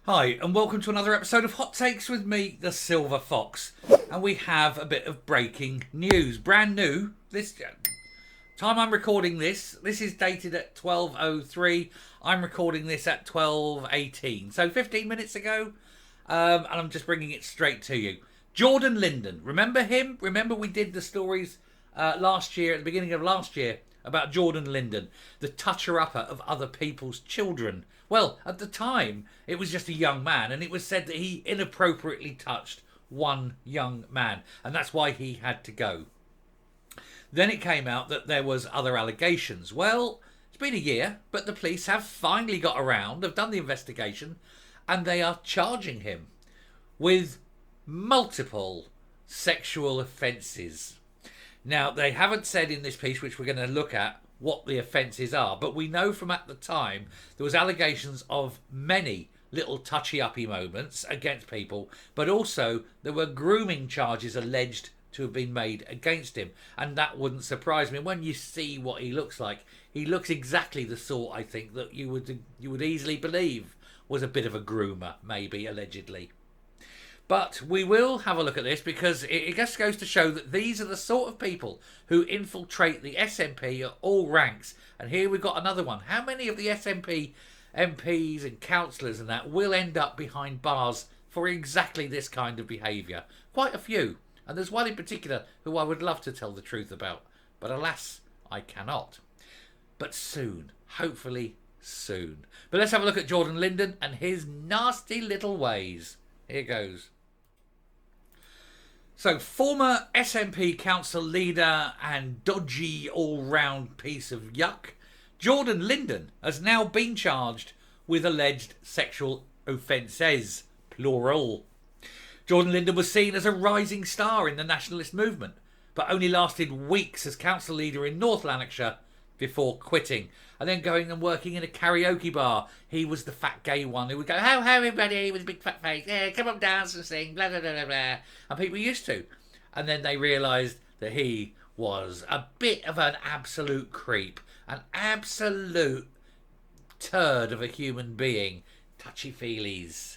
Hi, and welcome to another episode of Hot Takes with me, the Silver Fox. And we have a bit of breaking news. Brand new. This time I'm recording this is dated at 12:03. I'm recording this at 12:18. So 15 minutes ago. And I'm just bringing it straight to you. Jordan Linden. Remember him? Remember we did the stories last year, at the beginning of last year, about Jordan Linden, the toucher-upper of other people's children. Well, at the time, it was just a young man, and it was said that he inappropriately touched one young man, and that's why he had to go. Then it came out that there was other allegations. Well, it's been a year, but the police have finally got around, have done the investigation, and they are charging him with multiple sexual offences. Now, they haven't said in this piece, which we're going to look at, what the offences are, but we know from at the time there was allegations of many little touchy-uppy moments against people, but also there were grooming charges alleged to have been made against him, and that wouldn't surprise me. When you see what he looks like, he looks exactly the sort, I think, that you would easily believe was a bit of a groomer, maybe, allegedly. But we will have a look at this because it just goes to show that these are the sort of people who infiltrate the SNP at all ranks. And here we've got another one. How many of the SNP MPs and councillors and that will end up behind bars for exactly this kind of behaviour? Quite a few. And there's one in particular who I would love to tell the truth about. But alas, I cannot. But soon. Hopefully soon. But let's have a look at Jordan Linden and his nasty little ways. Here goes. So, former SNP council leader and dodgy all-round piece of yuck, Jordan Linden has now been charged with alleged sexual offences, plural. Jordan Linden was seen as a rising star in the nationalist movement, but only lasted weeks as council leader in North Lanarkshire before quitting and then going and working in a karaoke bar. He was the fat gay one who would go, "How everybody with a big fat face, yeah, come up, dance and sing, blah blah blah blah blah," and people used to. And then they realised that he was a bit of an absolute creep, an absolute turd of a human being. Touchy feelies.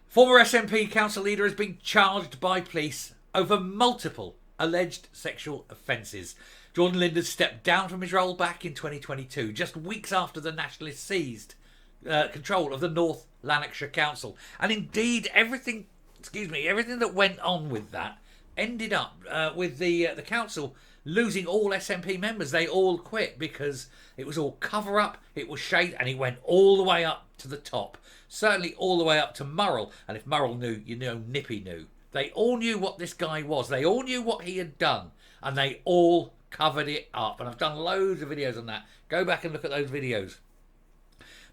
Former SNP council leader has been charged by police over multiple alleged sexual offences. Jordan Linden stepped down from his role back in 2022, just weeks after the Nationalists seized control of the North Lanarkshire Council. And indeed, everything that went on with that ended up with the council losing all SNP members. They all quit because it was all cover-up, it was shade, and it went all the way up to the top. Certainly all the way up to Murrell. And if Murrell knew, you know Nippy knew. They all knew what this guy was. They all knew what he had done. And they all covered it up. And I've done loads of videos on that. Go back and look at those videos.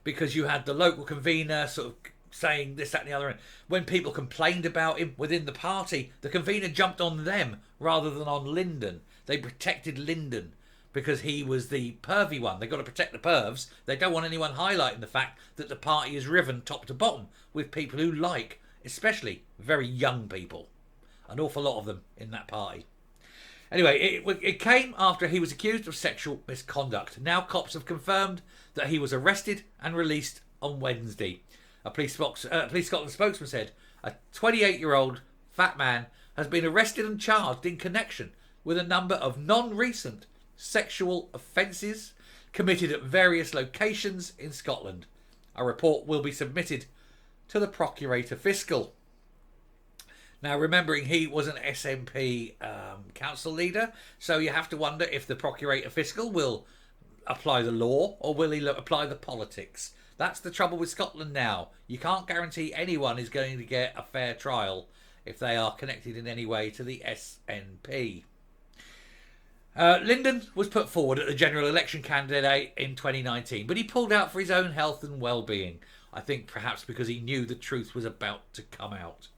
Because you had the local convener sort of saying this, that and the other. And when people complained about him within the party, the convener jumped on them rather than on Linden. They protected Linden because he was the pervy one. They've got to protect the pervs. They don't want anyone highlighting the fact that the party is riven top to bottom with people who like, especially very young people. An awful lot of them in that party. Anyway, it came after he was accused of sexual misconduct. Now cops have confirmed that he was arrested and released on Wednesday. A Police Scotland spokesman said a 28-year-old fat man has been arrested and charged in connection with a number of non-recent sexual offences committed at various locations in Scotland. A report will be submitted to the Procurator Fiscal. Now, remembering he was an SNP council leader, so you have to wonder if the Procurator Fiscal will apply the law or will he apply the politics. That's the trouble with Scotland now. You can't guarantee anyone is going to get a fair trial if they are connected in any way to the SNP. Linden was put forward as a general election candidate in 2019, but he pulled out for his own health and well-being. I think perhaps because he knew the truth was about to come out.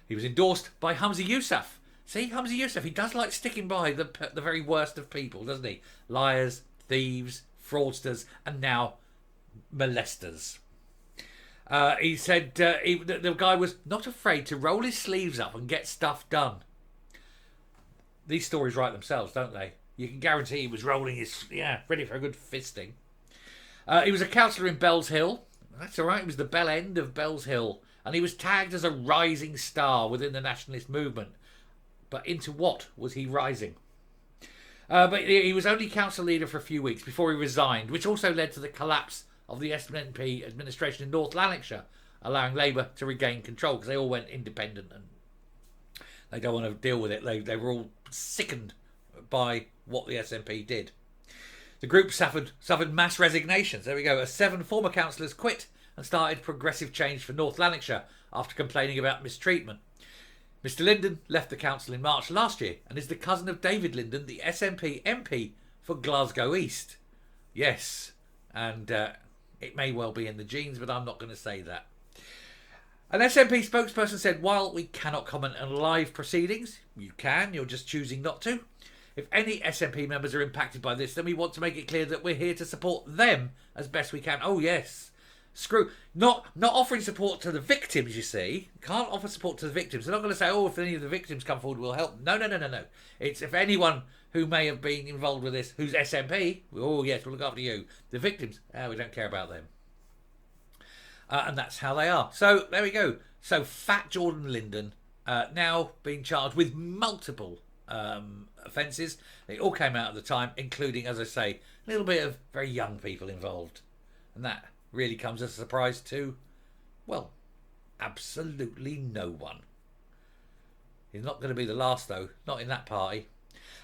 He was endorsed by Humza Yousaf. See, Humza Yousaf, he does like sticking by the very worst of people, doesn't he? Liars, thieves, fraudsters, and now molesters. He said the guy was not afraid to roll his sleeves up and get stuff done. These stories write themselves, don't they? You can guarantee he was rolling his, ready for a good fisting. He was a councillor in Bells Hill. That's all right. It was the Bell End of Bells Hill. And he was tagged as a rising star within the nationalist movement. But into what was he rising? But he was only council leader for a few weeks before he resigned, which also led to the collapse of the SNP administration in North Lanarkshire, allowing Labour to regain control because they all went independent and they don't want to deal with it. They were all sickened by what the SNP did. The group suffered mass resignations. There we go. 7 former councillors quit and started progressive change for North Lanarkshire after complaining about mistreatment. Mr Linden left the council in March last year and is the cousin of David Linden, the SNP MP for Glasgow East. Yes, and it may well be in the genes, but I'm not going to say that. An SNP spokesperson said, while we cannot comment on live proceedings, you can, you're just choosing not to. If any SNP members are impacted by this, then we want to make it clear that we're here to support them as best we can. Oh, yes. Not offering support to the victims, you see. Can't offer support to the victims. They're not going to say, oh, if any of the victims come forward, we'll help. No. It's if anyone who may have been involved with this, who's SNP, oh, yes, we'll look after you. The victims, we don't care about them. And that's how they are. So, there we go. So, Fat Jordan Linden now being charged with multiple offences. They all came out at the time, including, as I say, a little bit of very young people involved. And that really comes as a surprise to, well, absolutely no one. He's not going to be the last, though. Not in that party.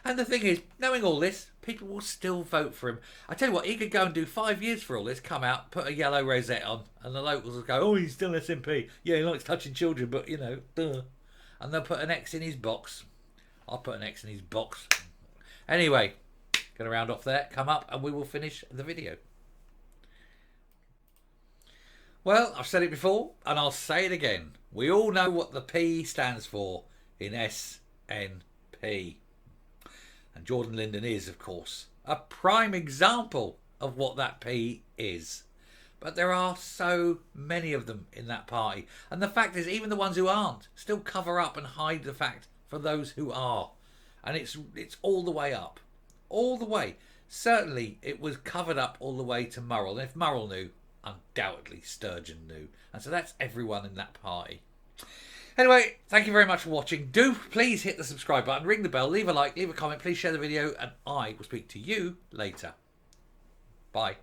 And the thing is, knowing all this, people will still vote for him. I tell you what, he could go and do 5 years for all this, come out, put a yellow rosette on, and the locals will go, oh, he's still SNP. Yeah, he likes touching children, but, you know, duh. And they'll put an X in his box. I'll put an X in his box. Anyway, going to round off there, come up, and we will finish the video. Well, I've said it before, and I'll say it again. We all know what the P stands for in SNP. And Jordan Linden is, of course, a prime example of what that P is. But there are so many of them in that party. And the fact is, even the ones who aren't still cover up and hide the fact for those who are. And it's all the way up. All the way. Certainly, it was covered up all the way to Murrell. And if Murrell knew, undoubtedly Sturgeon knew. And so that's everyone in that party. Anyway, thank you very much for watching. Do please hit the subscribe button, ring the bell, leave a like, leave a comment, please share the video, and I will speak to you later. Bye.